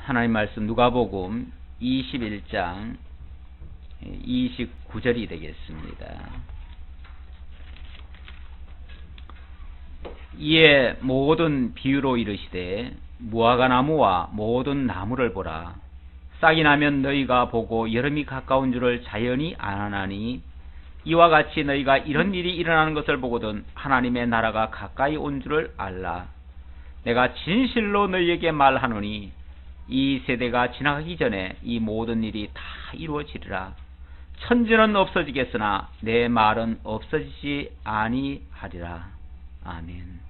하나님 말씀 누가복음 21장 29절이 되겠습니다. 이에 모든 비유로 이르시되 무화과나무와 모든 나무를 보라. 싹이 나면 너희가 보고 여름이 가까운 줄을 자연히 아나니 이와 같이 너희가 이런 일이 일어나는 것을 보거든 하나님의 나라가 가까이 온 줄을 알라. 내가 진실로 너희에게 말하노니 이 세대가 지나가기 전에 이 모든 일이 다 이루어지리라. 천지는 없어지겠으나 내 말은 없어지지 아니하리라. 아멘.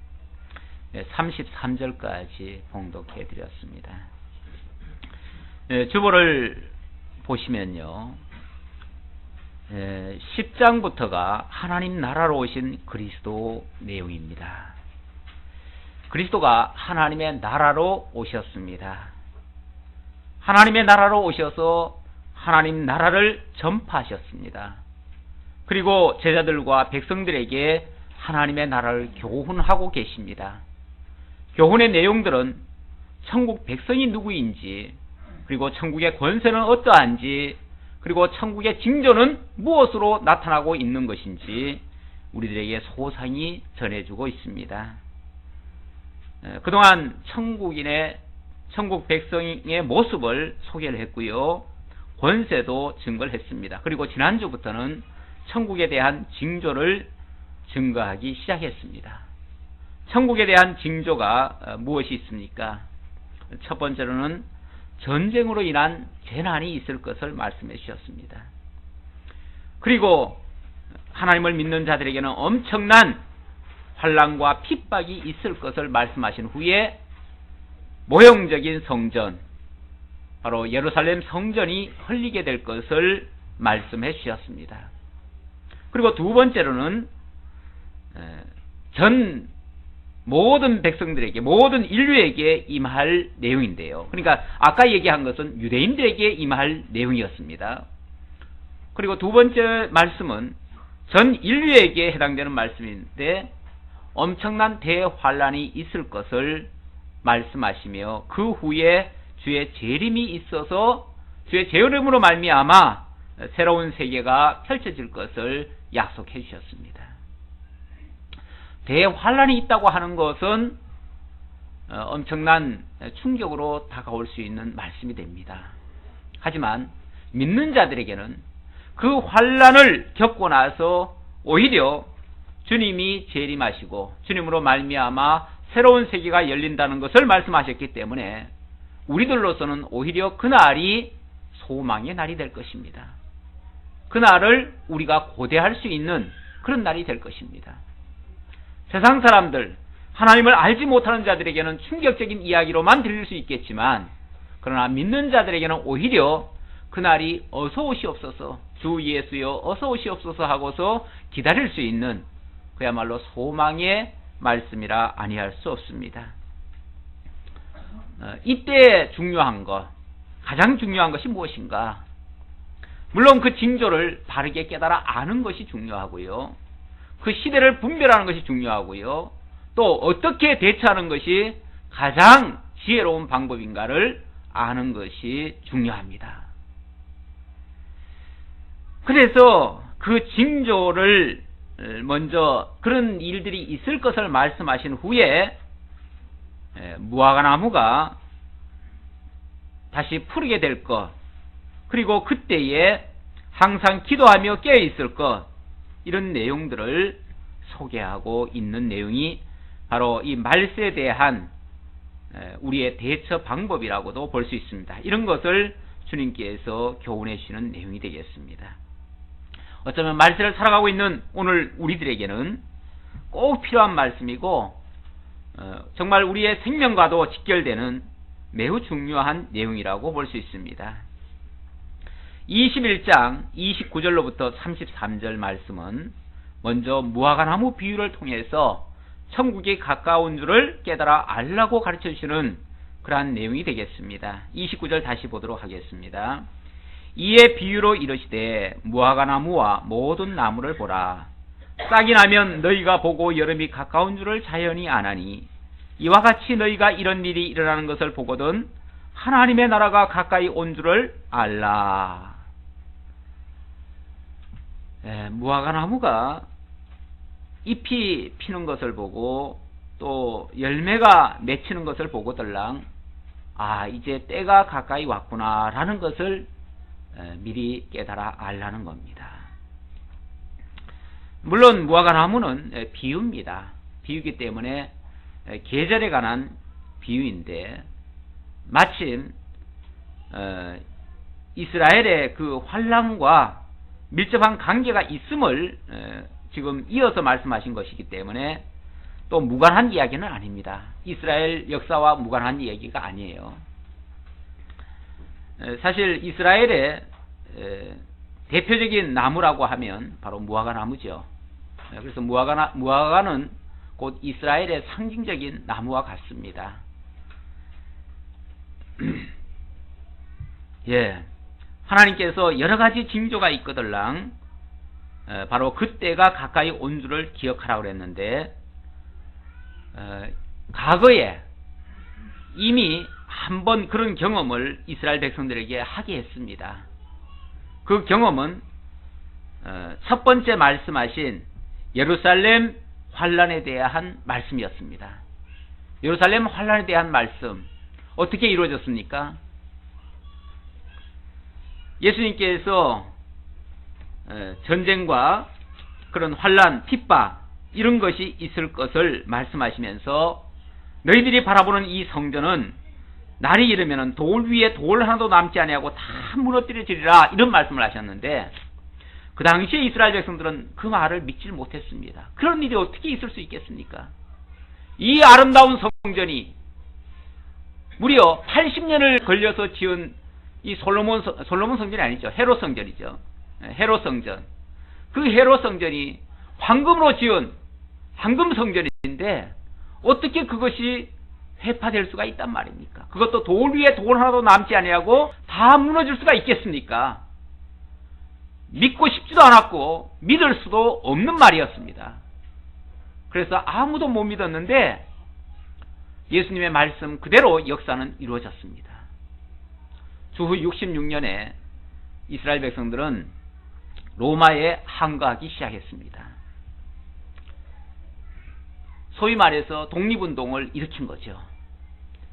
33절까지 봉독해 드렸습니다. 주보를 보시면요, 10장부터가 하나님 나라로 오신 그리스도 내용입니다. 그리스도가 하나님의 나라로 오셨습니다. 하나님의 나라로 오셔서 하나님 나라를 전파하셨습니다. 그리고 제자들과 백성들에게 하나님의 나라를 교훈하고 계십니다. 교훈의 내용들은 천국 백성이 누구인지, 그리고 천국의 권세는 어떠한지, 그리고 천국의 징조는 무엇으로 나타나고 있는 것인지 우리들에게 소상히 전해주고 있습니다. 그동안 천국 백성의 모습을 소개를 했고요, 권세도 증거를 했습니다. 그리고 지난주부터는 천국에 대한 징조를 증거하기 시작했습니다. 천국에 대한 징조가 무엇이 있습니까? 첫 번째로는 전쟁으로 인한 재난이 있을 것을 말씀해 주셨습니다. 그리고 하나님을 믿는 자들에게는 엄청난 환난과 핍박이 있을 것을 말씀하신 후에 모형적인 성전, 바로 예루살렘 성전이 헐리게 될 것을 말씀해 주셨습니다. 그리고 두 번째로는 전 모든 백성들에게, 모든 인류에게 임할 내용인데요. 그러니까 아까 얘기한 것은 유대인들에게 임할 내용이었습니다. 그리고 두 번째 말씀은 전 인류에게 해당되는 말씀인데 엄청난 대환란이 있을 것을 말씀하시며 그 후에 주의 재림이 있어서 주의 재림으로 말미암아 새로운 세계가 펼쳐질 것을 약속해 주셨습니다. 대환란이 있다고 하는 것은 엄청난 충격으로 다가올 수 있는 말씀이 됩니다. 하지만 믿는 자들에게는 그 환란을 겪고 나서 오히려 주님이 재림하시고 주님으로 말미암아 새로운 세계가 열린다는 것을 말씀하셨기 때문에 우리들로서는 오히려 그날이 소망의 날이 될 것입니다. 그날을 우리가 고대할 수 있는 그런 날이 될 것입니다. 세상 사람들, 하나님을 알지 못하는 자들에게는 충격적인 이야기로만 들릴 수 있겠지만, 그러나 믿는 자들에게는 오히려 그날이 어서 오시옵소서, 주 예수여 어서 오시옵소서 하고서 기다릴 수 있는 그야말로 소망의 말씀이라 아니할 수 없습니다. 이때 중요한 것, 가장 중요한 것이 무엇인가? 물론 그 징조를 바르게 깨달아 아는 것이 중요하고요, 그 시대를 분별하는 것이 중요하고요, 또 어떻게 대처하는 것이 가장 지혜로운 방법인가를 아는 것이 중요합니다. 그래서 그 징조를 먼저 그런 일들이 있을 것을 말씀하신 후에 무화과나무가 다시 푸르게 될 것, 그리고 그때에 항상 기도하며 깨어 있을 것, 이런 내용들을 소개하고 있는 내용이 바로 이 말세에 대한 우리의 대처 방법이라고도 볼 수 있습니다. 이런 것을 주님께서 교훈해 주시는 내용이 되겠습니다. 어쩌면 말세를 살아가고 있는 오늘 우리들에게는 꼭 필요한 말씀이고 정말 우리의 생명과도 직결되는 매우 중요한 내용이라고 볼 수 있습니다. 21장 29절로부터 33절 말씀은 먼저 무화과나무 비유를 통해서 천국이 가까운 줄을 깨달아 알라고 가르쳐 주시는 그러한 내용이 되겠습니다. 29절 다시 보도록 하겠습니다. 이에 비유로 이르시되 무화과나무와 모든 나무를 보라. 싹이 나면 너희가 보고 여름이 가까운 줄을 자연히 아나니 이와 같이 너희가 이런 일이 일어나는 것을 보거든 하나님의 나라가 가까이 온 줄을 알라. 무화과나무가 잎이 피는 것을 보고 또 열매가 맺히는 것을 보고들랑 이제 때가 가까이 왔구나 라는 것을 미리 깨달아 알라는 겁니다. 물론 무화과나무는 비유입니다. 비유이기 때문에 계절에 관한 비유인데 마침 이스라엘의 그 환란과 밀접한 관계가 있음을 지금 이어서 말씀하신 것이기 때문에 또 무관한 이야기는 아닙니다. 이스라엘 역사와 무관한 이야기가 아니에요. 사실 이스라엘의 대표적인 나무라고 하면 바로 무화과 나무죠. 그래서 무화과는 곧 이스라엘의 상징적인 나무와 같습니다. 하나님께서 여러 가지 징조가 있거들랑 바로 그때가 가까이 온 줄을 기억하라고 그랬는데 과거에 이미 한 번 그런 경험을 이스라엘 백성들에게 하게 했습니다. 그 경험은 첫 번째 말씀하신 예루살렘 환란에 대한 말씀이었습니다. 예루살렘 환란에 대한 말씀 어떻게 이루어졌습니까? 예수님께서 전쟁과 그런 환란, 핍박 이런 것이 있을 것을 말씀하시면서 너희들이 바라보는 이 성전은 날이 이르면 돌 위에 돌 하나도 남지 아니하고 다 무너뜨려지리라 이런 말씀을 하셨는데 그 당시에 이스라엘 백성들은 그 말을 믿질 못했습니다. 그런 일이 어떻게 있을 수 있겠습니까? 이 아름다운 성전이 무려 80년을 걸려서 지은 이 솔로몬 성전이 아니죠. 헤롯 성전이죠. 헤롯 성전. 그 헤롯 성전이 황금으로 지은 황금 성전인데 어떻게 그것이 회파될 수가 있단 말입니까? 그것도 돌 위에 돌 하나도 남지 아니하고 다 무너질 수가 있겠습니까? 믿고 싶지도 않았고 믿을 수도 없는 말이었습니다. 그래서 아무도 못 믿었는데 예수님의 말씀 그대로 역사는 이루어졌습니다. 주후 66년에 이스라엘 백성들은 로마에 항거하기 시작했습니다. 소위 말해서 독립운동을 일으킨 거죠.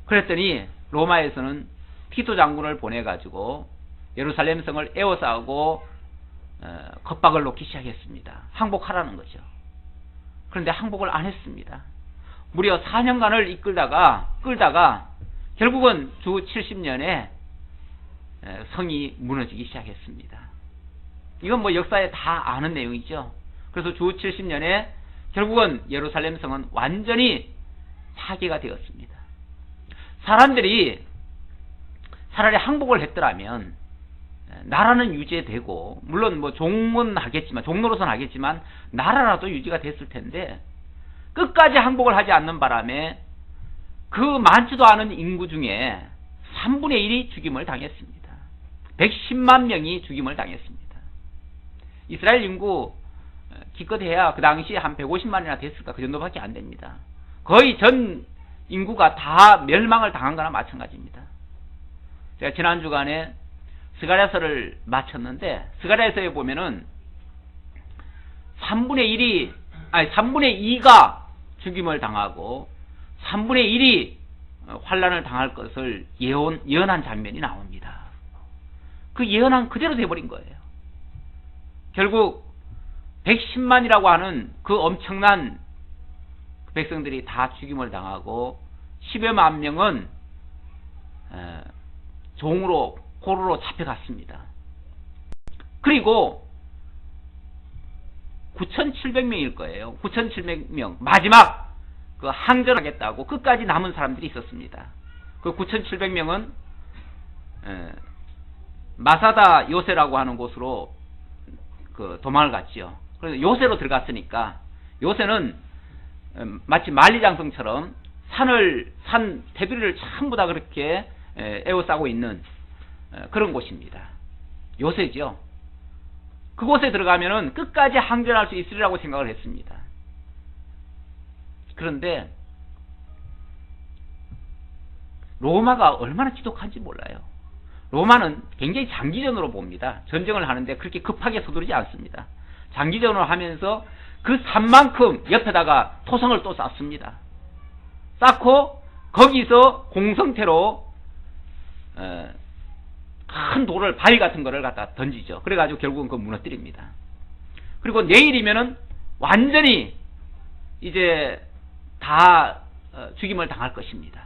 그랬더니 로마에서는 티토 장군을 보내가지고 예루살렘 성을 에워싸고 겁박을 놓기 시작했습니다. 항복하라는 거죠. 그런데 항복을 안 했습니다. 무려 4년간을 끌다가 결국은 주 70년에 성이 무너지기 시작했습니다. 이건 뭐 역사에 다 아는 내용이죠. 그래서 주 70년에 결국은 예루살렘 성은 완전히 파괴가 되었습니다. 사람들이 차라리 항복을 했더라면 나라는 유지되고 물론 뭐 종로로서는 하겠지만 나라라도 유지가 됐을 텐데 끝까지 항복을 하지 않는 바람에 그 많지도 않은 인구 중에 3분의 1이 죽임을 당했습니다. 110만 명이 죽임을 당했습니다. 이스라엘 인구 기껏해야 그 당시 한 150만이나 됐을까 그 정도밖에 안 됩니다. 거의 전 인구가 다 멸망을 당한 거나 마찬가지입니다. 제가 지난 주간에 스가랴서를 마쳤는데 스가랴서에 보면은 3분의 2가 죽임을 당하고 3분의 1이 환란을 당할 것을 예언한 장면이 나옵니다. 그 예언한 그대로 돼버린 거예요. 결국 110만이라고 하는 그 엄청난 백성들이 다 죽임을 당하고 10여만 명은 종으로 포로로 잡혀갔습니다. 그리고 9,700명일 거예요. 9,700명 마지막 그 항전하겠다고 끝까지 남은 사람들이 있었습니다. 그 9,700명은 마사다 요새라고 하는 곳으로 그 도망을 갔지요. 그래서 요새로 들어갔으니까 요새는 마치 만리장성처럼 산 테두리를 전부 다 그렇게 에워싸고 있는 그런 곳입니다. 요새죠. 그곳에 들어가면은 끝까지 항전할 수 있으리라고 생각을 했습니다. 그런데 로마가 얼마나 지독한지 몰라요. 로마는 굉장히 장기전으로 봅니다. 전쟁을 하는데 그렇게 급하게 서두르지 않습니다. 장기전으로 하면서 그 산만큼 옆에다가 토성을 또 쌓습니다. 쌓고 거기서 공성태로 큰 돌을, 바위 같은 거를 갖다 던지죠. 그래가지고 결국은 그거 무너뜨립니다. 그리고 내일이면은 완전히 이제 다 죽임을 당할 것입니다.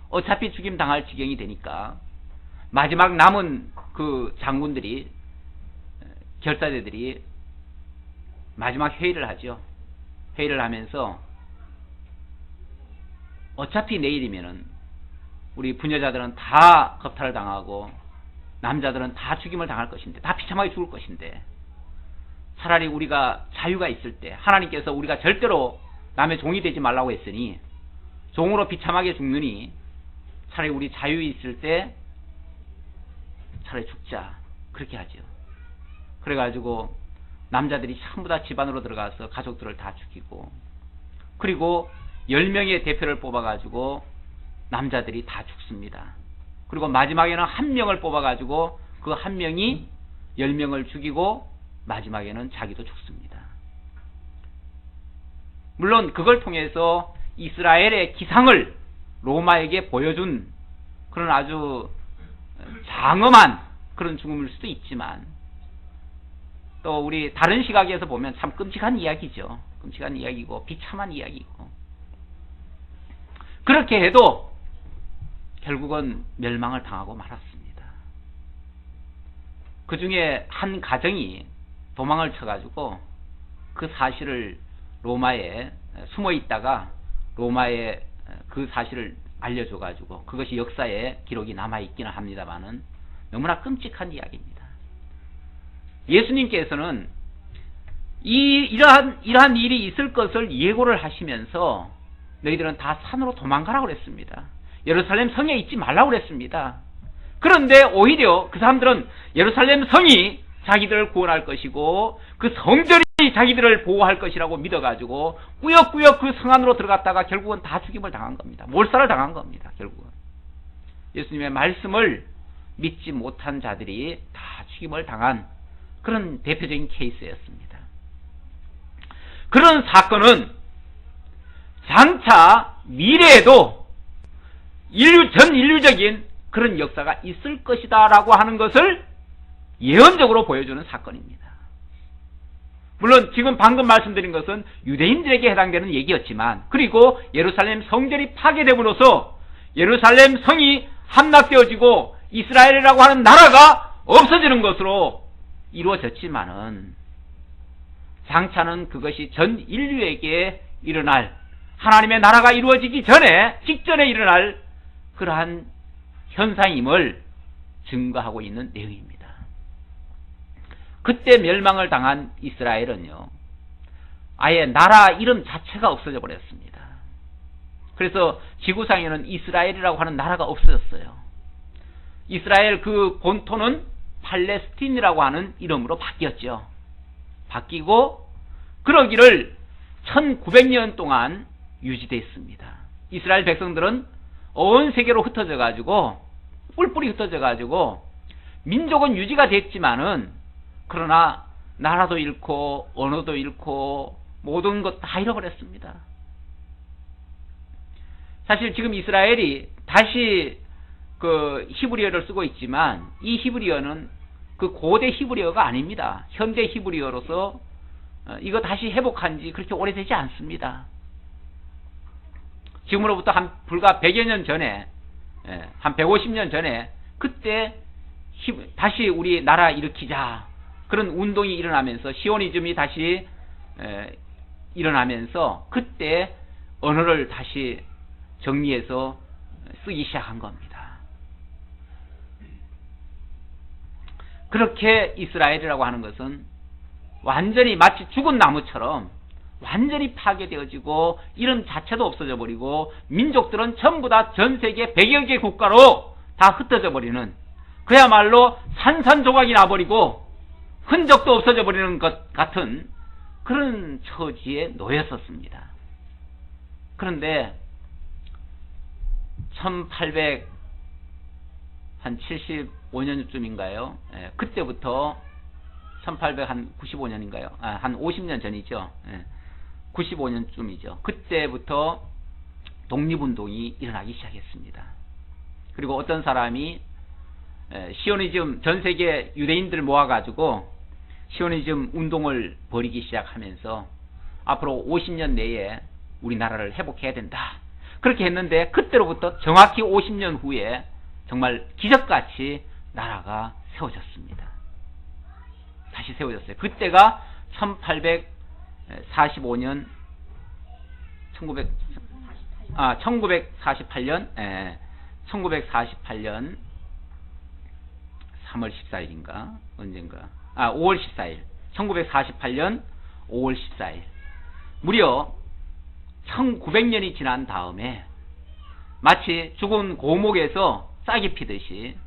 어차피 죽임 당할 지경이 되니까 마지막 남은 그 장군들이, 결사대들이 마지막 회의를 하죠. 회의를 하면서 어차피 내일이면은 우리 부녀자들은 다 겁탈을 당하고 남자들은 다 죽임을 당할 것인데, 다 비참하게 죽을 것인데, 차라리 우리가 자유가 있을 때, 하나님께서 우리가 절대로 남의 종이 되지 말라고 했으니 종으로 비참하게 죽느니 차라리 우리 자유 있을 때 차라리 죽자, 그렇게 하죠. 그래가지고 남자들이 전부 다 집안으로 들어가서 가족들을 다 죽이고, 그리고 10명의 대표를 뽑아가지고 남자들이 다 죽습니다. 그리고 마지막에는 한 명을 뽑아가지고 그 한 명이 10명을 죽이고 마지막에는 자기도 죽습니다. 물론 그걸 통해서 이스라엘의 기상을 로마에게 보여준 그런 아주 장엄한 그런 죽음일 수도 있지만, 또 우리 다른 시각에서 보면 참 끔찍한 이야기죠. 끔찍한 이야기고 비참한 이야기고, 그렇게 해도 결국은 멸망을 당하고 말았습니다. 그 중에 한 가정이 도망을 쳐가지고 그 사실을 로마에 숨어 있다가 로마에 그 사실을 알려줘가지고 그것이 역사에 기록이 남아있기는 합니다만은 너무나 끔찍한 이야기입니다. 예수님께서는 이러한 일이 있을 것을 예고를 하시면서 너희들은 다 산으로 도망가라고 그랬습니다. 예루살렘 성에 있지 말라고 그랬습니다. 그런데 오히려 그 사람들은 예루살렘 성이 자기들을 구원할 것이고 그 성전이 자기들을 보호할 것이라고 믿어가지고 꾸역꾸역 그 성 안으로 들어갔다가 결국은 다 죽임을 당한 겁니다. 몰살을 당한 겁니다. 결국은 예수님의 말씀을 믿지 못한 자들이 다 죽임을 당한 그런 대표적인 케이스였습니다. 그런 사건은 장차 미래에도 전 인류적인 그런 역사가 있을 것이다 라고 하는 것을 예언적으로 보여주는 사건입니다. 물론 지금 방금 말씀드린 것은 유대인들에게 해당되는 얘기였지만, 그리고 예루살렘 성전이 파괴됨으로써 예루살렘 성이 함락되어지고 이스라엘이라고 하는 나라가 없어지는 것으로 이루어졌지만은, 장차는 그것이 전 인류에게 일어날, 하나님의 나라가 이루어지기 전에, 직전에 일어날 그러한 현상임을 증거하고 있는 내용입니다. 그때 멸망을 당한 이스라엘은요, 아예 나라 이름 자체가 없어져 버렸습니다. 그래서 지구상에는 이스라엘이라고 하는 나라가 없어졌어요. 이스라엘 그 본토는 팔레스틴이라고 하는 이름으로 바뀌었죠. 바뀌고 그러기를 1900년 동안 유지됐습니다. 이스라엘 백성들은 온 세계로 흩어져 가지고, 뿔뿔이 흩어져 가지고 민족은 유지가 됐지만은, 그러나 나라도 잃고 언어도 잃고 모든 것 다 잃어버렸습니다. 사실 지금 이스라엘이 다시 그 히브리어를 쓰고 있지만, 이 히브리어는 그 고대 히브리어가 아닙니다. 현대 히브리어로서 이거 다시 회복한 지 그렇게 오래되지 않습니다. 지금으로부터 불과 100여 년 전에, 한 150년 전에, 그때 다시 우리 나라 일으키자 그런 운동이 일어나면서, 시오니즘이 다시 일어나면서 그때 언어를 다시 정리해서 쓰기 시작한 겁니다. 그렇게 이스라엘이라고 하는 것은 완전히 마치 죽은 나무처럼 완전히 파괴되어지고 이름 자체도 없어져 버리고, 민족들은 전부 다 전 세계 100여 개 국가로 다 흩어져 버리는, 그야말로 산산조각이 나버리고 흔적도 없어져 버리는 것 같은 그런 처지에 놓였었습니다. 그런데 1875년쯤인가요? 예, 그때부터 1895년인가요? 한 50년 전이죠. 예, 95년쯤이죠. 그때부터 독립운동이 일어나기 시작했습니다. 그리고 어떤 사람이 시오니즘, 전 세계 유대인들 모아가지고 시오니즘 운동을 벌이기 시작하면서 앞으로 50년 내에 우리나라를 회복해야 된다. 그렇게 했는데 그때로부터 정확히 50년 후에 정말 기적같이 나라가 세워졌습니다. 다시 세워졌어요. 그때가 1845년 1948년 3월 14일인가 언젠가 5월 14일 1948년 5월 14일 무려 1900년이 지난 다음에 마치 죽은 고목에서 싹이 피듯이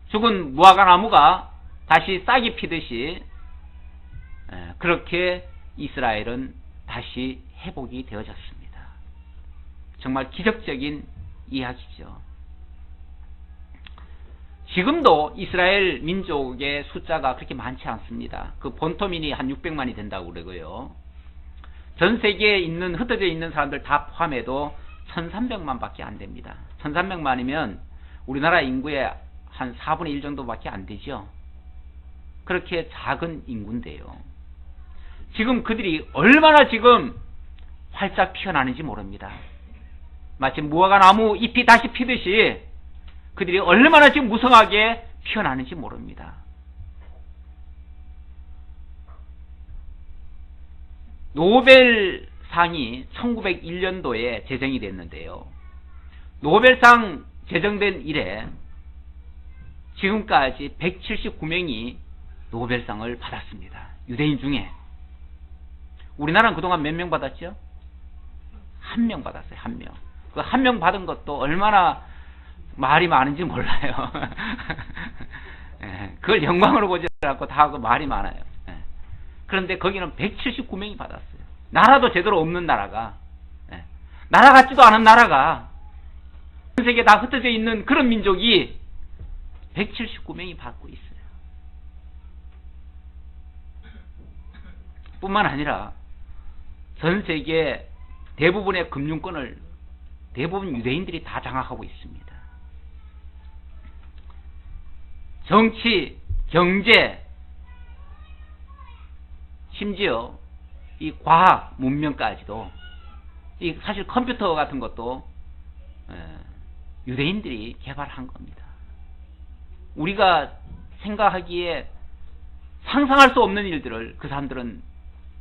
죽은 무화과나무가 다시 싹이 피듯이 그렇게 이스라엘은 다시 회복이 되어졌습니다. 정말 기적적인 이야기죠. 지금도 이스라엘 민족의 숫자가 그렇게 많지 않습니다. 그 본토민이 한 600만이 된다고 그러고요. 전 세계에 있는 흩어져 있는 사람들 다 포함해도 1300만 밖에 안 됩니다. 1300만이면 우리나라 인구의 한 4분의 1 정도밖에 안 되죠. 그렇게 작은 인구인데요. 지금 그들이 얼마나 지금 활짝 피어나는지 모릅니다. 마치 무화과나무 잎이 다시 피듯이 그들이 얼마나 지금 무성하게 피어나는지 모릅니다. 노벨상이 1901년도에 제정이 됐는데요. 노벨상 제정된 이래 지금까지 179명이 노벨상을 받았습니다. 유대인 중에. 우리나라는 그동안 몇 명 받았죠? 1명 받았어요. 1명. 그 1명 받은 것도 얼마나 말이 많은지 몰라요. 그걸 영광으로 보지 않고 다 그 말이 많아요. 그런데 거기는 179명이 받았어요. 나라도 제대로 없는 나라가, 나라 같지도 않은 나라가 전 세계에 다 흩어져 있는 그런 민족이 179명이 받고 있어요. 뿐만 아니라 전 세계 대부분의 금융권을 대부분 유대인들이 다 장악하고 있습니다. 정치, 경제, 심지어 이 과학, 문명까지도 이 사실 컴퓨터 같은 것도 유대인들이 개발한 겁니다. 우리가 생각하기에 상상할 수 없는 일들을 그 사람들은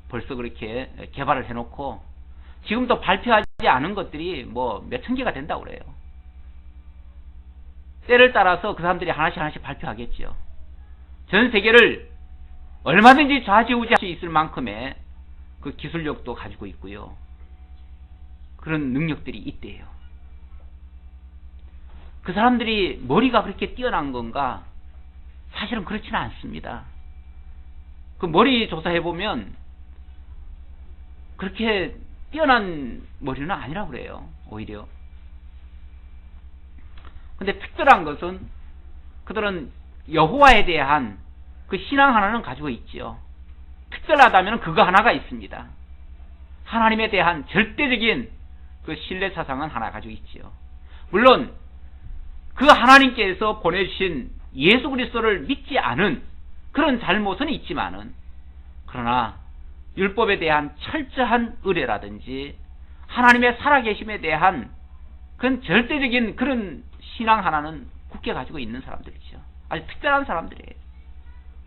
벌써 그렇게 개발을 해놓고 지금도 발표하지 않은 것들이 뭐 몇천 개가 된다고 그래요. 때를 따라서 그 사람들이 하나씩 발표하겠죠. 전 세계를 얼마든지 좌지우지할 수 있을 만큼의 그 기술력도 가지고 있고요. 그런 능력들이 있대요. 그 사람들이 머리가 그렇게 뛰어난 건가? 사실은 그렇지는 않습니다. 그 머리 조사해보면 그렇게 뛰어난 머리는 아니라고 그래요. 오히려. 근데 특별한 것은 그들은 여호와에 대한 그 신앙 하나는 가지고 있지요. 특별하다면 그거 하나가 있습니다. 하나님에 대한 절대적인 그 신뢰 사상은 하나 가지고 있지요. 물론 그 하나님께서 보내주신 예수 그리스도를 믿지 않은 그런 잘못은 있지만은, 그러나 율법에 대한 철저한 의뢰라든지 하나님의 살아계심에 대한 그런 절대적인 그런 신앙 하나는 굳게 가지고 있는 사람들이죠. 아주 특별한 사람들이에요.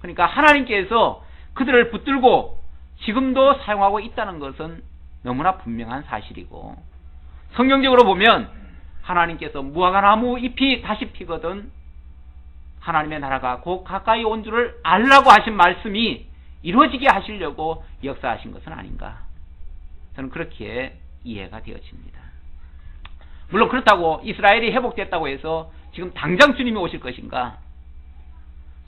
그러니까 하나님께서 그들을 붙들고 지금도 사용하고 있다는 것은 너무나 분명한 사실이고, 성경적으로 보면 하나님께서 무화과나무 잎이 다시 피거든 하나님의 나라가 곧 가까이 온 줄을 알라고 하신 말씀이 이루어지게 하시려고 역사하신 것은 아닌가, 저는 그렇게 이해가 되어집니다. 물론 그렇다고 이스라엘이 회복됐다고 해서 지금 당장 주님이 오실 것인가?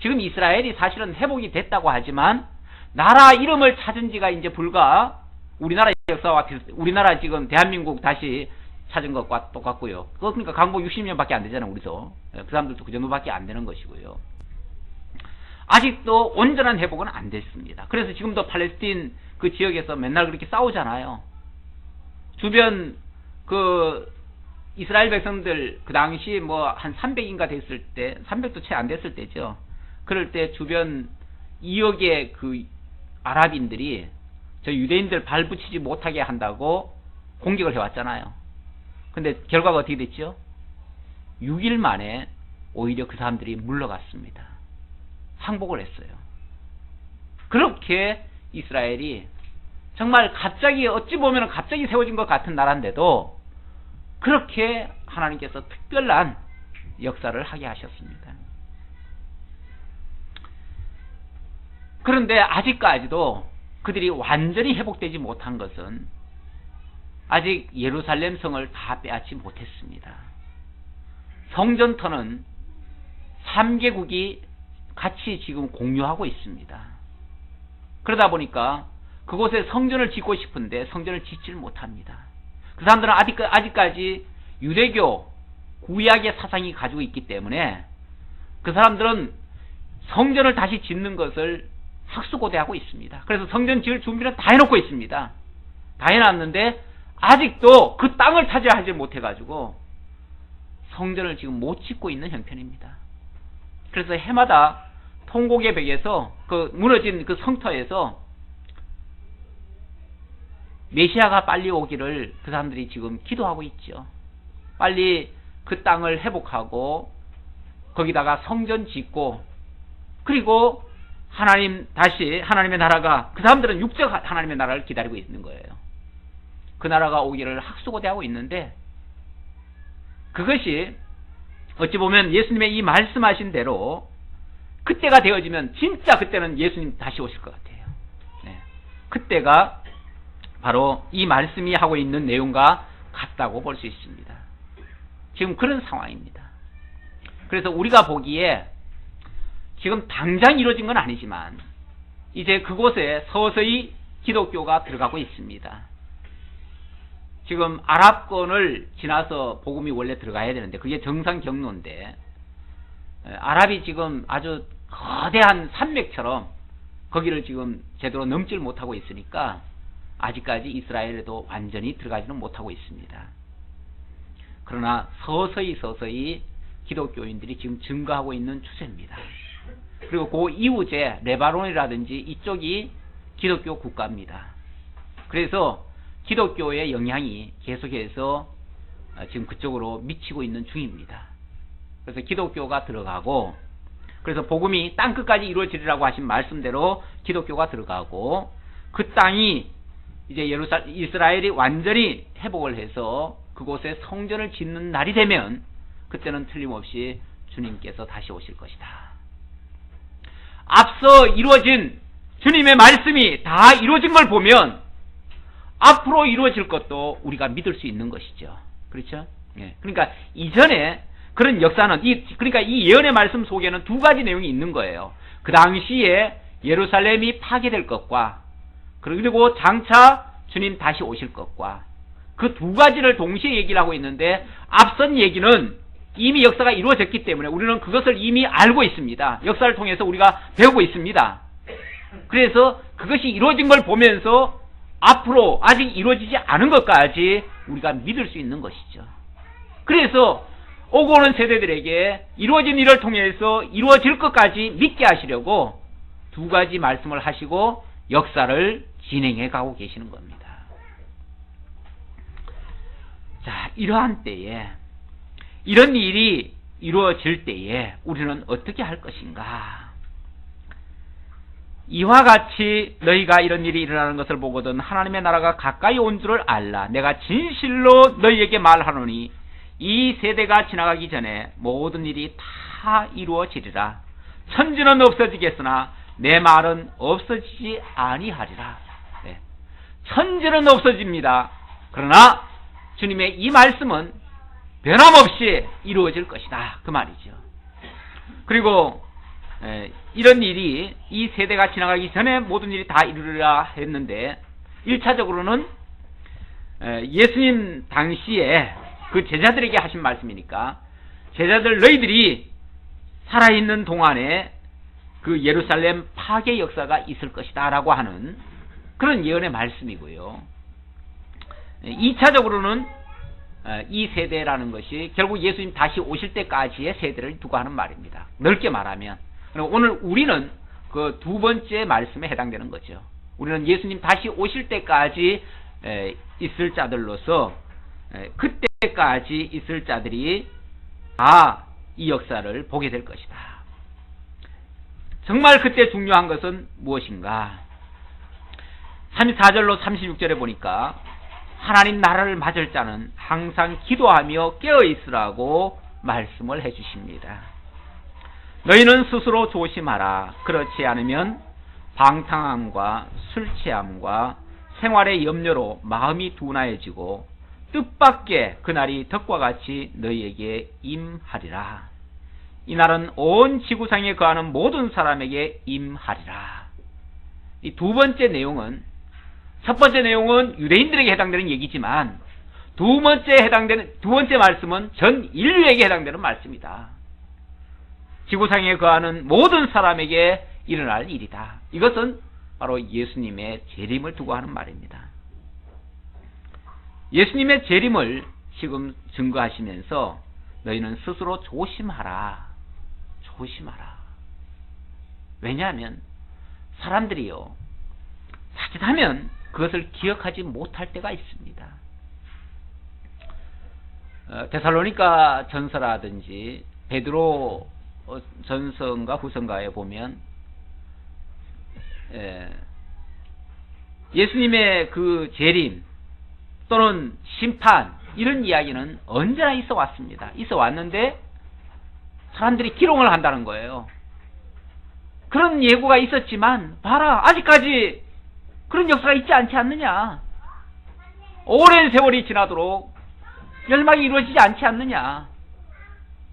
지금 이스라엘이 사실은 회복이 됐다고 하지만 나라 이름을 찾은 지가 이제 불과 우리나라 역사와 우리나라 지금 대한민국 다시 찾은 것과 똑같고요. 그러니까 강복 60년밖에 안 되잖아요. 우리도. 그 사람들도 그 정도밖에 안 되는 것이고요. 아직도 온전한 회복은 안 됐습니다. 그래서 지금도 팔레스틴 그 지역에서 맨날 그렇게 싸우잖아요. 주변 그 이스라엘 백성들 그 당시 뭐 한 300인가 됐을 때, 300도 채 안 됐을 때죠. 그럴 때 주변 2억의 그 아랍인들이 저 유대인들 발 붙이지 못하게 한다고 공격을 해왔잖아요. 근데 결과가 어떻게 됐죠? 6일 만에 오히려 그 사람들이 물러갔습니다. 항복을 했어요. 그렇게 이스라엘이 정말 갑자기 어찌 보면 갑자기 세워진 것 같은 나라인데도 그렇게 하나님께서 특별한 역사를 하게 하셨습니다. 그런데 아직까지도 그들이 완전히 회복되지 못한 것은 아직 예루살렘 성을 다 빼앗지 못했습니다. 성전터는 3개국이 같이 지금 공유하고 있습니다. 그러다 보니까 그곳에 성전을 짓고 싶은데 성전을 짓질 못합니다. 그 사람들은 아직까지 유대교 구약의 사상이 가지고 있기 때문에 그 사람들은 성전을 다시 짓는 것을 학수고대하고 있습니다. 그래서 성전 지을 준비는 다 해놓고 있습니다. 다 해놨는데 아직도 그 땅을 차지하지 못해가지고 성전을 지금 못 짓고 있는 형편입니다. 그래서 해마다 통곡의 벽에서 그 무너진 그 성터에서 메시아가 빨리 오기를 그 사람들이 지금 기도하고 있죠. 빨리 그 땅을 회복하고 거기다가 성전 짓고 그리고 다시 하나님의 나라가, 그 사람들은 육적 하나님의 나라를 기다리고 있는 거예요. 그 나라가 오기를 학수고대하고 있는데 그것이 어찌 보면 예수님의 이 말씀하신 대로 그때가 되어지면 진짜 그때는 예수님 다시 오실 것 같아요. 네. 그때가 바로 이 말씀이 하고 있는 내용과 같다고 볼 수 있습니다. 지금 그런 상황입니다. 그래서 우리가 보기에 지금 당장 이루어진 건 아니지만 이제 그곳에 서서히 기독교가 들어가고 있습니다. 지금 아랍권을 지나서 복음이 원래 들어가야 되는데 그게 정상 경로인데 아랍이 지금 아주 거대한 산맥처럼 거기를 지금 제대로 넘질 못하고 있으니까 아직까지 이스라엘에도 완전히 들어가지는 못하고 있습니다. 그러나 서서히 기독교인들이 지금 증가하고 있는 추세입니다. 그리고 그 이웃의 레바논이라든지 이쪽이 기독교 국가입니다. 그래서 기독교의 영향이 계속해서 지금 그쪽으로 미치고 있는 중입니다. 그래서 기독교가 들어가고, 그래서 복음이 땅끝까지 이루어지리라고 하신 말씀대로 기독교가 들어가고, 그 땅이 이제 이스라엘이 완전히 회복을 해서 그곳에 성전을 짓는 날이 되면 그때는 틀림없이 주님께서 다시 오실 것이다. 앞서 이루어진 주님의 말씀이 다 이루어진 걸 보면 앞으로 이루어질 것도 우리가 믿을 수 있는 것이죠. 그렇죠? 예. 그러니까 이전에 그런 역사는 그러니까 이 예언의 말씀 속에는 두 가지 내용이 있는 거예요. 그 당시에 예루살렘이 파괴될 것과 그리고 장차 주님 다시 오실 것과 그 두 가지를 동시에 얘기를 하고 있는데 앞선 얘기는 이미 역사가 이루어졌기 때문에 우리는 그것을 이미 알고 있습니다. 역사를 통해서 우리가 배우고 있습니다. 그래서 그것이 이루어진 걸 보면서 앞으로 아직 이루어지지 않은 것까지 우리가 믿을 수 있는 것이죠. 그래서 오고 오는 세대들에게 이루어진 일을 통해서 이루어질 것까지 믿게 하시려고 두 가지 말씀을 하시고 역사를 진행해 가고 계시는 겁니다. 자, 이러한 때에 이런 일이 이루어질 때에 우리는 어떻게 할 것인가? 이와 같이 너희가 이런 일이 일어나는 것을 보거든 하나님의 나라가 가까이 온 줄을 알라. 내가 진실로 너희에게 말하노니 이 세대가 지나가기 전에 모든 일이 다 이루어지리라. 천지는 없어지겠으나 내 말은 없어지지 아니하리라. 네. 천지는 없어집니다. 그러나 주님의 이 말씀은 변함없이 이루어질 것이다. 그 말이죠. 그리고 이런 일이 이 세대가 지나가기 전에 모든 일이 다 이루리라 했는데 1차적으로는 예수님 당시에 그 제자들에게 하신 말씀이니까 제자들 너희들이 살아있는 동안에 그 예루살렘 파괴 역사가 있을 것이다 라고 하는 그런 예언의 말씀이고요. 2차적으로는 이 세대라는 것이 결국 예수님 다시 오실 때까지의 세대를 두고 하는 말입니다. 넓게 말하면. 오늘 우리는 그 두 번째 말씀에 해당되는 거죠. 우리는 예수님 다시 오실 때까지 있을 자들로서 그때까지 있을 자들이 다 이 역사를 보게 될 것이다. 정말 그때 중요한 것은 무엇인가? 34절로 36절에 보니까 하나님 나라를 맞을 자는 항상 기도하며 깨어있으라고 말씀을 해주십니다. 너희는 스스로 조심하라. 그렇지 않으면 방탕함과 술취함과 생활의 염려로 마음이 둔하여지고 뜻밖의 그날이 덕과 같이 너희에게 임하리라. 이날은 온 지구상에 거하는 모든 사람에게 임하리라. 이 두 번째 내용은, 첫 번째 내용은 유대인들에게 해당되는 얘기지만 두 번째 말씀은 전 인류에게 해당되는 말씀이다. 지구상에 거하는 모든 사람에게 일어날 일이다. 이것은 바로 예수님의 재림을 두고 하는 말입니다. 예수님의 재림을 지금 증거하시면서 너희는 스스로 조심하라. 조심하라. 왜냐하면 사람들이요, 자칫하면 그것을 기억하지 못할 때가 있습니다. 데살로니가 전서라든지 베드로 전서인가 후서인가에 보면 예수님의 그 재림 또는 심판 이런 이야기는 언제나 있어 왔습니다. 있어 왔는데 사람들이 기롱을 한다는 거예요. 그런 예고가 있었지만 봐라, 아직까지 그런 역사가 있지 않지 않느냐. 오랜 세월이 지나도록 멸망이 이루어지지 않지 않느냐.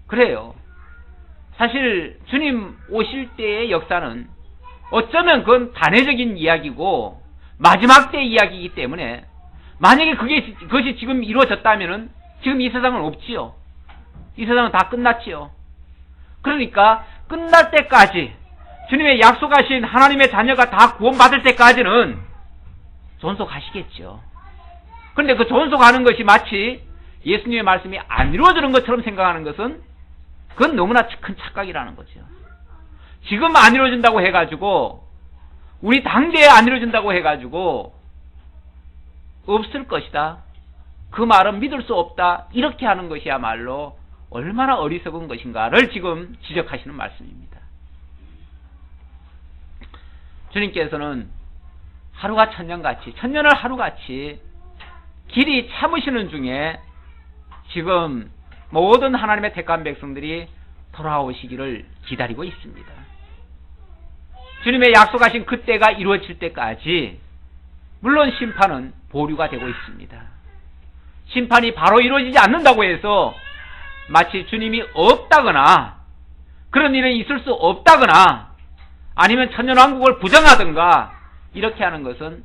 그래요. 사실 주님 오실 때의 역사는 어쩌면 그건 단회적인 이야기고 마지막 때의 이야기이기 때문에 만약에 그것이 지금 이루어졌다면은 지금 이 세상은 없지요. 이 세상은 다 끝났지요. 그러니까 끝날 때까지 주님의 약속하신 하나님의 자녀가 다 구원받을 때까지는 존속하시겠죠. 그런데 그 존속하는 것이 마치 예수님의 말씀이 안 이루어지는 것처럼 생각하는 것은 그건 너무나 큰 착각이라는 거죠. 지금 안 이루어진다고 해가지고 우리 당대에 안 이루어진다고 해가지고 없을 것이다. 그 말은 믿을 수 없다. 이렇게 하는 것이야말로 얼마나 어리석은 것인가를 지금 지적하시는 말씀입니다. 주님께서는 하루가 천년같이, 천년을 하루같이 길이 참으시는 중에 지금 모든 하나님의 택한 백성들이 돌아오시기를 기다리고 있습니다. 주님의 약속하신 그때가 이루어질 때까지 물론 심판은 보류가 되고 있습니다. 심판이 바로 이루어지지 않는다고 해서 마치 주님이 없다거나 그런 일은 있을 수 없다거나 아니면 천년왕국을 부정하든가 이렇게 하는 것은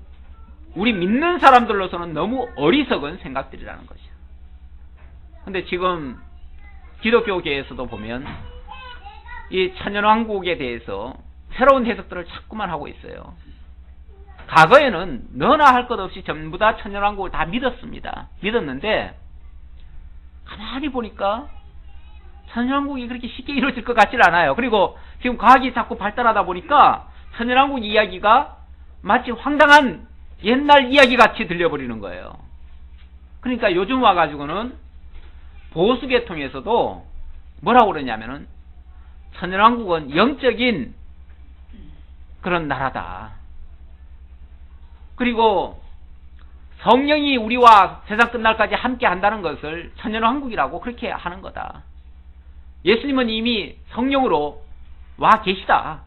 우리 믿는 사람들로서는 너무 어리석은 생각들이라는 거죠. 근데 지금 기독교계에서도 보면 이 천년왕국에 대해서 새로운 해석들을 자꾸만 하고 있어요. 과거에는 너나 할 것 없이 전부 다 천년왕국을 다 믿었습니다. 믿었는데 가만히 보니까 천년왕국이 그렇게 쉽게 이루어질 것 같질 않아요. 그리고 지금 과학이 자꾸 발달하다 보니까 천년왕국 이야기가 마치 황당한 옛날 이야기 같이 들려버리는 거예요. 그러니까 요즘 와가지고는 보수계통에서도 뭐라고 그러냐면은 천년왕국은 영적인 그런 나라다. 그리고 성령이 우리와 세상 끝날까지 함께 한다는 것을 천년왕국이라고 그렇게 하는 거다. 예수님은 이미 성령으로 와 계시다.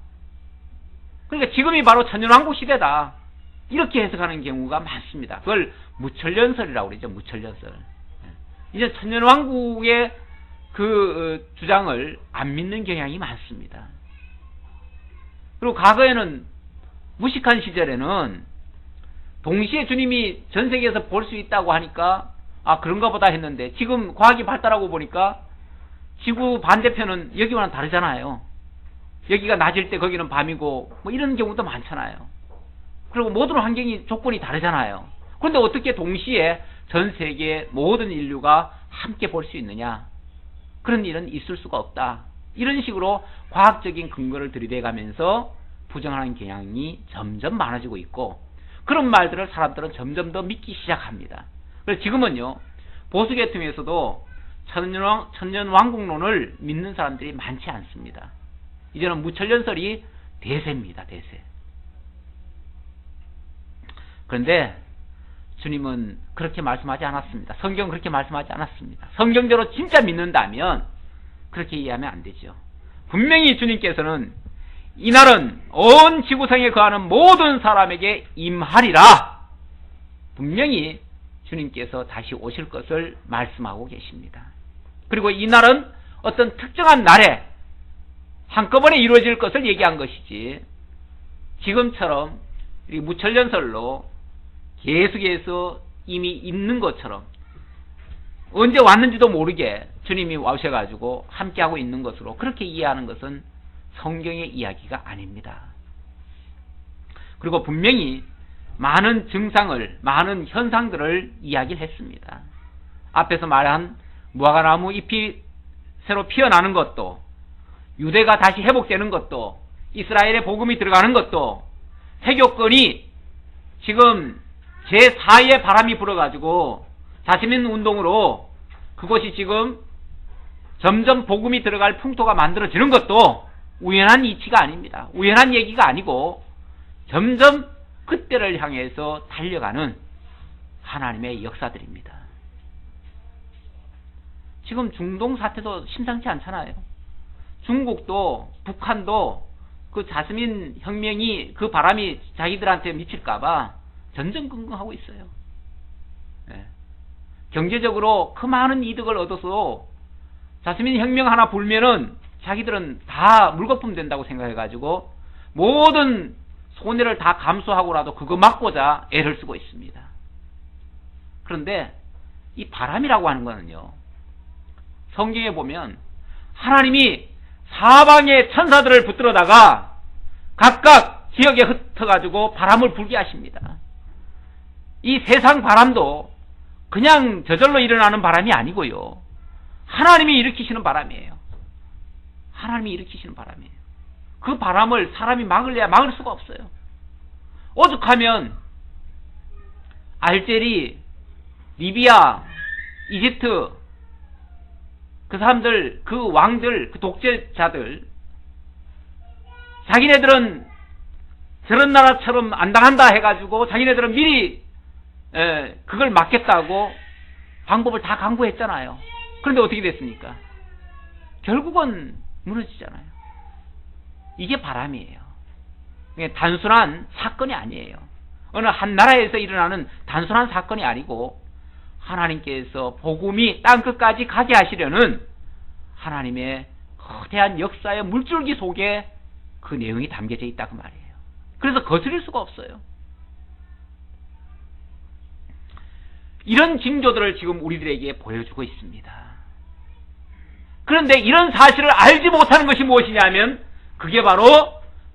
그러니까 지금이 바로 천년왕국 시대다. 이렇게 해석하는 경우가 많습니다. 그걸 무천년설이라고 그러죠. 무천년설. 이제 천년왕국의 그 주장을 안 믿는 경향이 많습니다. 그리고 과거에는 무식한 시절에는 동시에 주님이 전 세계에서 볼 수 있다고 하니까 아 그런가 보다 했는데 지금 과학이 발달하고 보니까 지구 반대편은 여기와는 다르잖아요. 여기가 낮일 때 거기는 밤이고 뭐 이런 경우도 많잖아요. 그리고 모든 환경이 조건이 다르잖아요. 그런데 어떻게 동시에 전 세계 모든 인류가 함께 볼 수 있느냐? 그런 일은 있을 수가 없다. 이런 식으로 과학적인 근거를 들이대가면서 부정하는 경향이 점점 많아지고 있고 그런 말들을 사람들은 점점 더 믿기 시작합니다. 그래서 지금은요 보수계통에서도 천년왕국론을 믿는 사람들이 많지 않습니다. 이제는 무천년설이 대세입니다. 대세. 그런데 주님은 그렇게 말씀하지 않았습니다. 성경은 그렇게 말씀하지 않았습니다. 성경대로 진짜 믿는다면 그렇게 이해하면 안 되죠. 분명히 주님께서는 이날은 온 지구상에 거하는 모든 사람에게 임하리라. 분명히 주님께서 다시 오실 것을 말씀하고 계십니다. 그리고 이날은 어떤 특정한 날에 한꺼번에 이루어질 것을 얘기한 것이지 지금처럼 무천년설로 계속해서 이미 있는 것처럼 언제 왔는지도 모르게 주님이 오셔가지고 함께하고 있는 것으로 그렇게 이해하는 것은 성경의 이야기가 아닙니다. 그리고 분명히 많은 증상을, 많은 현상들을 이야기를 했습니다. 앞에서 말한 무화과나무 잎이 새로 피어나는 것도, 유대가 다시 회복되는 것도, 이스라엘의 복음이 들어가는 것도, 세교권이 지금 제4의 바람이 불어가지고 자신있는 운동으로 그것이 지금 점점 복음이 들어갈 풍토가 만들어지는 것도 우연한 이치가 아닙니다. 우연한 얘기가 아니고 점점 그때를 향해서 달려가는 하나님의 역사들입니다. 지금 중동 사태도 심상치 않잖아요. 중국도 북한도 그 자스민 혁명이 그 바람이 자기들한테 미칠까봐 전전긍긍하고 있어요. 네. 경제적으로 그 많은 이득을 얻어서 자스민 혁명 하나 불면은 자기들은 다 물거품 된다고 생각해가지고 모든 손해를 다 감수하고라도 그거 막고자 애를 쓰고 있습니다. 그런데 이 바람이라고 하는 거는요, 성경에 보면 하나님이 사방의 천사들을 붙들어다가 각각 지역에 흩어가지고 바람을 불게 하십니다. 이 세상 바람도 그냥 저절로 일어나는 바람이 아니고요, 하나님이 일으키시는 바람이에요. 하나님이 일으키시는 바람이에요. 그 바람을 사람이 막으려야 막을 수가 없어요. 오죽하면 알제리, 리비아, 이집트 그 사람들, 그 왕들, 그 독재자들 자기네들은 저런 나라처럼 안 당한다 해가지고 자기네들은 미리 그걸 막겠다고 방법을 다 강구했잖아요. 그런데 어떻게 됐습니까? 결국은 무너지잖아요. 이게 바람이에요. 단순한 사건이 아니에요. 어느 한 나라에서 일어나는 단순한 사건이 아니고 하나님께서 복음이 땅끝까지 가게 하시려는 하나님의 거대한 역사의 물줄기 속에 그 내용이 담겨져 있다 그 말이에요. 그래서 거스릴 수가 없어요. 이런 징조들을 지금 우리들에게 보여주고 있습니다. 그런데 이런 사실을 알지 못하는 것이 무엇이냐면 그게 바로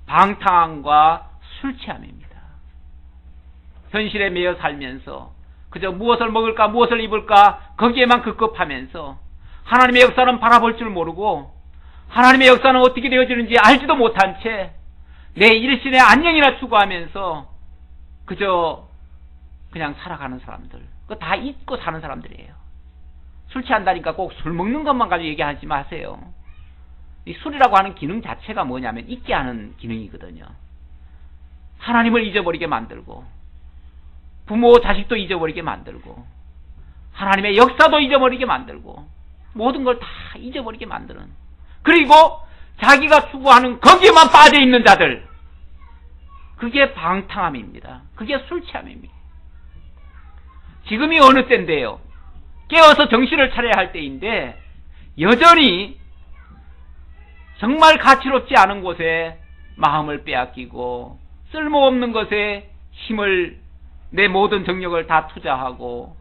방탕함과 술 취함입니다. 현실에 매여 살면서 그저 무엇을 먹을까 무엇을 입을까 거기에만 급급하면서 하나님의 역사는 바라볼 줄 모르고 하나님의 역사는 어떻게 되어지는지 알지도 못한 채 내 일신의 안녕이나 추구하면서 그저 그냥 살아가는 사람들, 그거 다 잊고 사는 사람들이에요. 술 취한다니까 꼭 술 먹는 것만 가지고 얘기하지 마세요. 이 술이라고 하는 기능 자체가 뭐냐면 잊게 하는 기능이거든요. 하나님을 잊어버리게 만들고 부모 자식도 잊어버리게 만들고 하나님의 역사도 잊어버리게 만들고 모든 걸 다 잊어버리게 만드는, 그리고 자기가 추구하는 거기에만 빠져있는 자들, 그게 방탕함입니다. 그게 술 취함입니다. 지금이 어느 때인데요, 깨어서 정신을 차려야 할 때인데 여전히 정말 가치롭지 않은 곳에 마음을 빼앗기고 쓸모없는 것에 힘을 내 모든 정력을 다 투자하고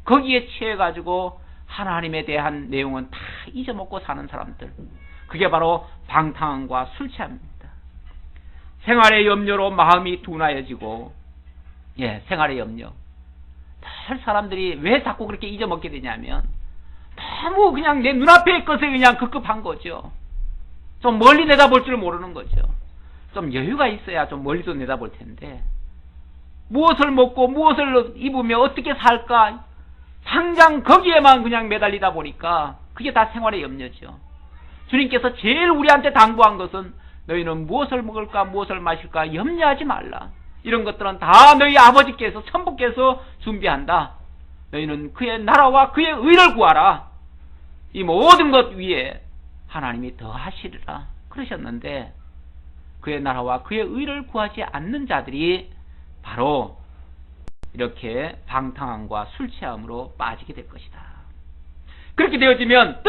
거기에 취해가지고 하나님에 대한 내용은 다 잊어먹고 사는 사람들, 그게 바로 방탕함과 술 취함입니다. 생활의 염려로 마음이 둔하여지고, 생활의 염려. 늘 사람들이 왜 자꾸 그렇게 잊어먹게 되냐면 너무 그냥 내 눈앞의 것에 그냥 급급한 거죠. 좀 멀리 내다볼 줄 모르는 거죠. 좀 여유가 있어야 좀 멀리도 내다볼 텐데, 무엇을 먹고 무엇을 입으며 어떻게 살까, 당장 거기에만 그냥 매달리다 보니까 그게 다 생활의 염려죠. 주님께서 제일 우리한테 당부한 것은 너희는 무엇을 먹을까 무엇을 마실까 염려하지 말라. 이런 것들은 다 너희 아버지께서 천부께서 준비한다. 너희는 그의 나라와 그의 의를 구하라. 이 모든 것 위에 하나님이 더하시리라 그러셨는데, 그의 나라와 그의 의를 구하지 않는 자들이 바로 이렇게 방탕함과 술 취함으로 빠지게 될 것이다. 그렇게 되어지면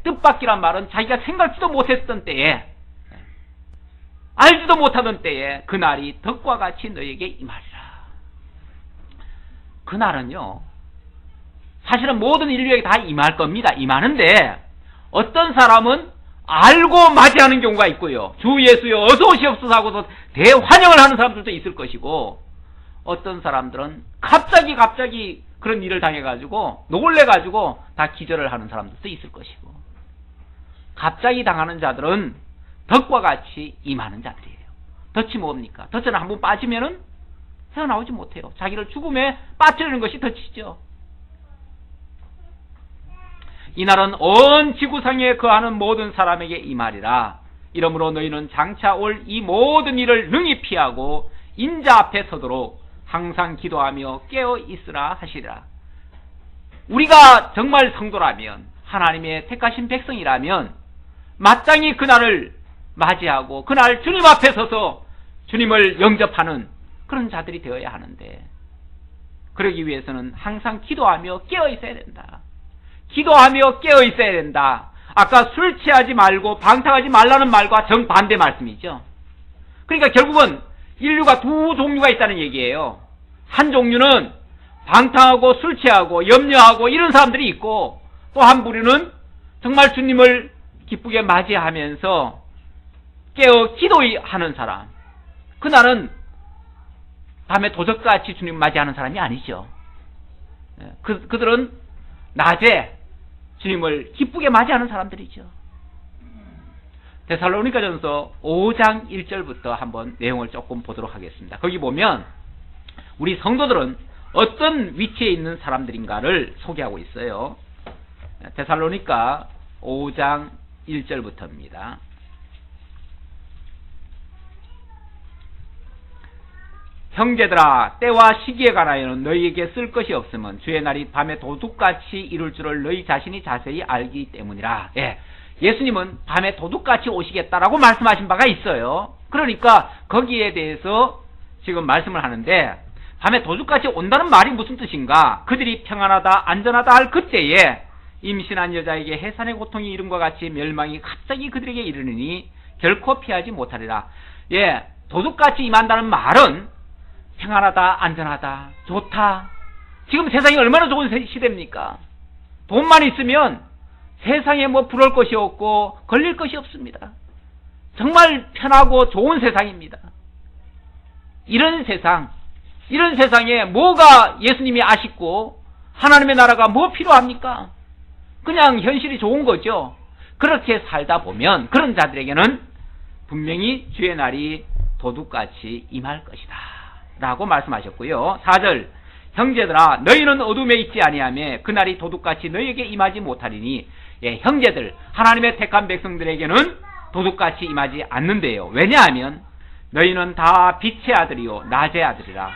뜻밖이란 말은 자기가 생각지도 못했던 때에, 알지도 못하던 때에 그날이 덕과 같이 너에게 임하리라. 그날은요, 사실은 모든 인류에게 다 임할 겁니다. 임하는데 어떤 사람은 알고 맞이하는 경우가 있고요, 주 예수여 어서 오시옵소서 하고서 대환영을 하는 사람들도 있을 것이고, 어떤 사람들은 갑자기 그런 일을 당해가지고 놀래가지고 다 기절을 하는 사람들도 있을 것이고, 갑자기 당하는 자들은 덫과 같이 임하는 자들이에요. 덫이 뭡니까? 덫은 한번 빠지면은 헤어나오지 못해요. 자기를 죽음에 빠뜨리는 것이 덫이죠. 이날은 온 지구상에 거하는 모든 사람에게 임하리라. 이러므로 너희는 장차 올 이 모든 일을 능히 피하고 인자 앞에 서도록 항상 기도하며 깨어 있으라 하시리라. 우리가 정말 성도라면, 하나님의 택하신 백성이라면 마땅히 그날을 맞이하고 그날 주님 앞에 서서 주님을 영접하는 그런 자들이 되어야 하는데, 그러기 위해서는 항상 기도하며 깨어 있어야 된다. 기도하며 깨어 있어야 된다. 아까 술 취하지 말고 방탕하지 말라는 말과 정반대 말씀이죠. 그러니까 결국은 인류가 두 종류가 있다는 얘기예요. 한 종류는 방탕하고 술 취하고 염려하고 이런 사람들이 있고, 또 한 부류는 정말 주님을 기쁘게 맞이하면서 깨어 기도하는 사람. 그날은 밤에 도적같이 주님 맞이하는 사람이 아니죠. 그들은 낮에 주님을 기쁘게 맞이하는 사람들이죠. 데살로니가전서 5장 1절부터 한번 내용을 조금 보도록 하겠습니다. 거기 보면 우리 성도들은 어떤 위치에 있는 사람들인가를 소개하고 있어요. 데살로니가 5장 1절부터입니다. 형제들아, 때와 시기에 관하여는 너희에게 쓸 것이 없으면 주의 날이 밤에 도둑같이 이룰 줄을 너희 자신이 자세히 알기 때문이라. 예수님은 밤에 도둑같이 오시겠다라고 말씀하신 바가 있어요. 그러니까 거기에 대해서 지금 말씀을 하는데, 밤에 도둑같이 온다는 말이 무슨 뜻인가? 그들이 평안하다 안전하다 할 그때에 임신한 여자에게 해산의 고통이 이름과 같이 멸망이 갑자기 그들에게 이르느니 결코 피하지 못하리라. 도둑같이 임한다는 말은 평안하다, 안전하다, 좋다. 지금 세상이 얼마나 좋은 시대입니까? 돈만 있으면 세상에 뭐 부러울 것이 없고 걸릴 것이 없습니다. 정말 편하고 좋은 세상입니다. 이런 세상에 뭐가 예수님이 아쉽고 하나님의 나라가 뭐 필요합니까? 그냥 현실이 좋은 거죠. 그렇게 살다 보면 그런 자들에게는 분명히 주의 날이 도둑같이 임할 것이다 라고 말씀하셨고요. 4절, 형제들아 너희는 어둠에 있지 아니하며 그날이 도둑같이 너희에게 임하지 못하리니. 형제들, 하나님의 택한 백성들에게는 도둑같이 임하지 않는데요. 왜냐하면 너희는 다 빛의 아들이요 낮의 아들이라.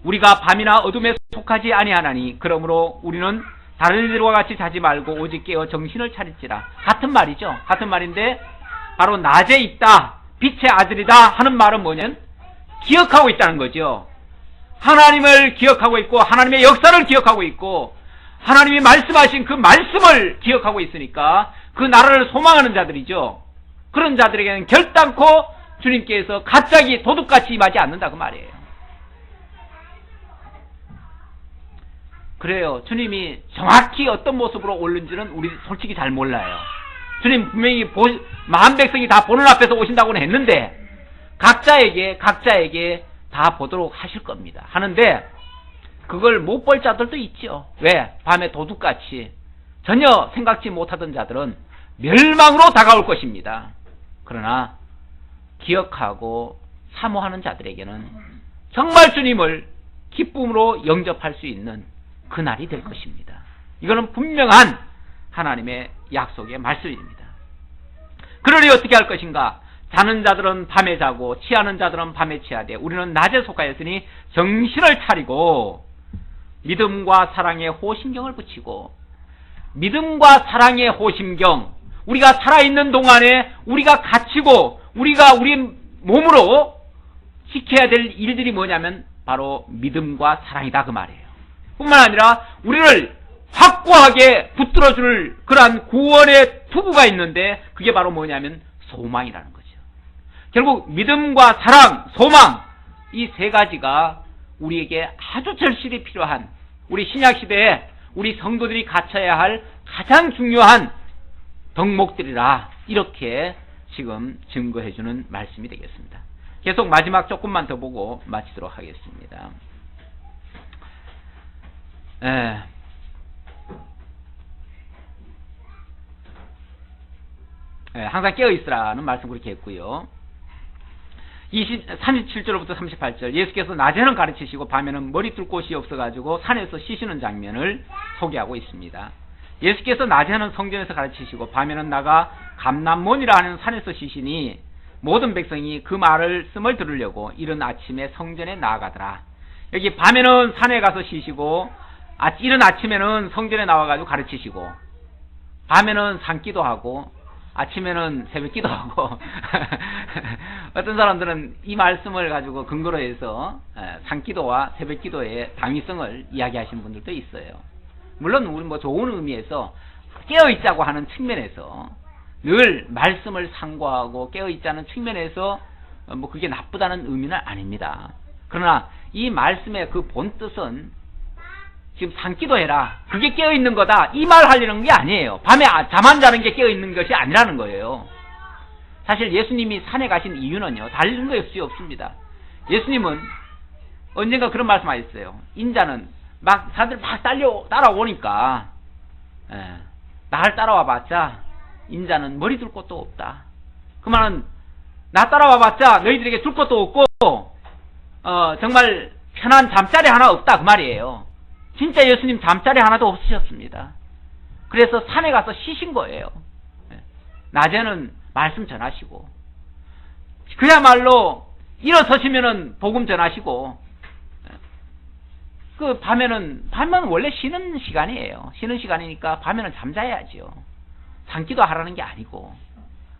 우리가 밤이나 어둠에 속하지 아니하나니 그러므로 우리는 다른 이들과 같이 자지 말고 오직 깨어 정신을 차릴지라. 같은 말이죠. 같은 말인데 바로 낮에 있다, 빛의 아들이다 하는 말은 뭐냐면 기억하고 있다는 거죠. 하나님을 기억하고 있고 하나님의 역사를 기억하고 있고 하나님이 말씀하신 그 말씀을 기억하고 있으니까 그 나라를 소망하는 자들이죠. 그런 자들에게는 결단코 주님께서 갑자기 도둑같이 임하지 않는다 그 말이에요. 그래요. 주님이 정확히 어떤 모습으로 오는지는 우리 솔직히 잘 몰라요. 주님 분명히 마한 백성이 다 보는 앞에서 오신다고는 했는데 각자에게 다 보도록 하실 겁니다. 하는데 그걸 못 볼 자들도 있죠. 왜? 밤에 도둑같이 전혀 생각지 못하던 자들은 멸망으로 다가올 것입니다. 그러나 기억하고 사모하는 자들에게는 정말 주님을 기쁨으로 영접할 수 있는 그날이 될 것입니다. 이거는 분명한 하나님의 약속의 말씀입니다. 그러니 어떻게 할 것인가? 자는 자들은 밤에 자고 취하는 자들은 밤에 취하되 우리는 낮에 속하였으니 정신을 차리고 믿음과 사랑의 호심경을 붙이고, 믿음과 사랑의 호심경, 우리가 살아있는 동안에 우리가 갇히고 우리가 우리 몸으로 지켜야 될 일들이 뭐냐면 바로 믿음과 사랑이다 그 말이에요. 뿐만 아니라 우리를 확고하게 붙들어줄 그러한 구원의 투구가 있는데 그게 바로 뭐냐면 소망이라는 거죠. 결국 믿음과 사랑, 소망, 이 세 가지가 우리에게 아주 절실히 필요한, 우리 신약시대에 우리 성도들이 갖춰야 할 가장 중요한 덕목들이라, 이렇게 지금 증거해주는 말씀이 되겠습니다. 계속 마지막 조금만 더 보고 마치도록 하겠습니다. 항상 깨어있으라는 말씀 그렇게 했고요. 37절부터 38절, 예수께서 낮에는 가르치시고 밤에는 머리 뚫 곳이 없어가지고 산에서 쉬시는 장면을 소개하고 있습니다. 예수께서 낮에는 성전에서 가르치시고 밤에는 나가 감람몬이라 하는 산에서 쉬시니 모든 백성이 그 말을 씀을 들으려고 이른 아침에 성전에 나아가더라. 여기 밤에는 산에 가서 쉬시고 이른 아침에는 성전에 나와가지고 가르치시고, 밤에는 산기도 하고 아침에는 새벽기도 하고 어떤 사람들은 이 말씀을 가지고 근거로 해서 산기도와 새벽기도의 당위성을 이야기하시는 분들도 있어요. 물론 우리 좋은 의미에서 깨어있자고 하는 측면에서, 늘 말씀을 상고하고 깨어있자는 측면에서 그게 나쁘다는 의미는 아닙니다. 그러나 이 말씀의 그 본뜻은 지금 산기도해라, 그게 깨어있는 거다, 이 말 하려는 게 아니에요. 밤에 잠 안 자는 게 깨어있는 것이 아니라는 거예요. 사실 예수님이 산에 가신 이유는요, 다른 것이 없습니다. 예수님은 언젠가 그런 말씀 하셨어요. 인자는 사람들 막 따라오니까 나를 따라와 봤자 인자는 머리 둘 곳도 없다. 그 말은 나 따라와 봤자 너희들에게 줄 것도 없고 정말 편한 잠자리 하나 없다 그 말이에요. 진짜 예수님 잠자리 하나도 없으셨습니다. 그래서 산에 가서 쉬신 거예요. 낮에는 말씀 전하시고, 그야말로 일어서시면은 복음 전하시고, 그 밤에는 원래 쉬는 시간이에요. 쉬는 시간이니까 밤에는 잠자야지요. 산기도 하라는 게 아니고.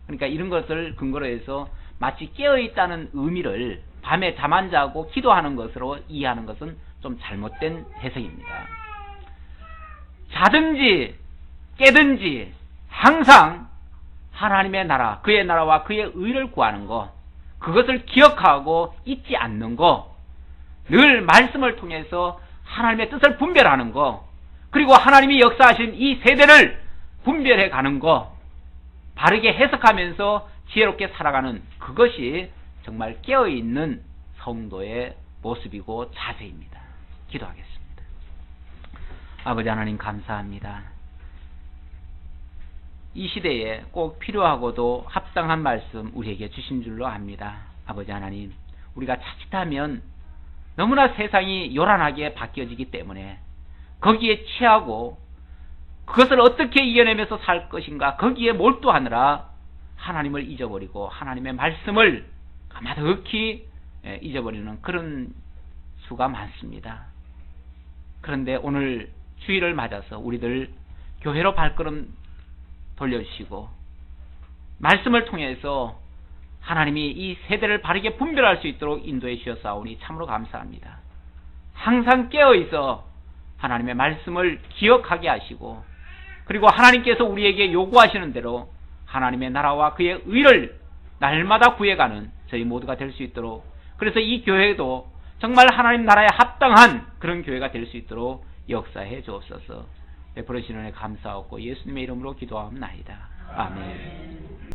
그러니까 이런 것을 근거로 해서 마치 깨어있다는 의미를 밤에 잠 안 자고 기도하는 것으로 이해하는 것은 좀 잘못된 해석입니다. 자든지 깨든지 항상 하나님의 나라, 그의 나라와 그의 의를 구하는 것, 그것을 기억하고 잊지 않는 것, 늘 말씀을 통해서 하나님의 뜻을 분별하는 것, 그리고 하나님이 역사하신 이 세대를 분별해 가는 것, 바르게 해석하면서 지혜롭게 살아가는 그것이 정말 깨어있는 성도의 모습이고 자세입니다. 기도하겠습니다. 아버지 하나님 감사합니다. 이 시대에 꼭 필요하고도 합당한 말씀 우리에게 주신 줄로 압니다. 아버지 하나님, 우리가 자칫하면 너무나 세상이 요란하게 바뀌어지기 때문에 거기에 취하고 그것을 어떻게 이겨내면서 살 것인가 거기에 몰두하느라 하나님을 잊어버리고 하나님의 말씀을 가마득히 잊어버리는 그런 수가 많습니다. 그런데 오늘 주일을 맞아서 우리들 교회로 발걸음 돌려주시고 말씀을 통해서 하나님이 이 세대를 바르게 분별할 수 있도록 인도해 주셨사오니 참으로 감사합니다. 항상 깨어있어 하나님의 말씀을 기억하게 하시고, 그리고 하나님께서 우리에게 요구하시는 대로 하나님의 나라와 그의 의를 날마다 구해가는 저희 모두가 될 수 있도록, 그래서 이 교회도 정말 하나님 나라에 합당한 그런 교회가 될 수 있도록 역사해 주옵소서. 베풀으시는 은혜 감사하고 예수님의 이름으로 기도하옵나이다. 아멘.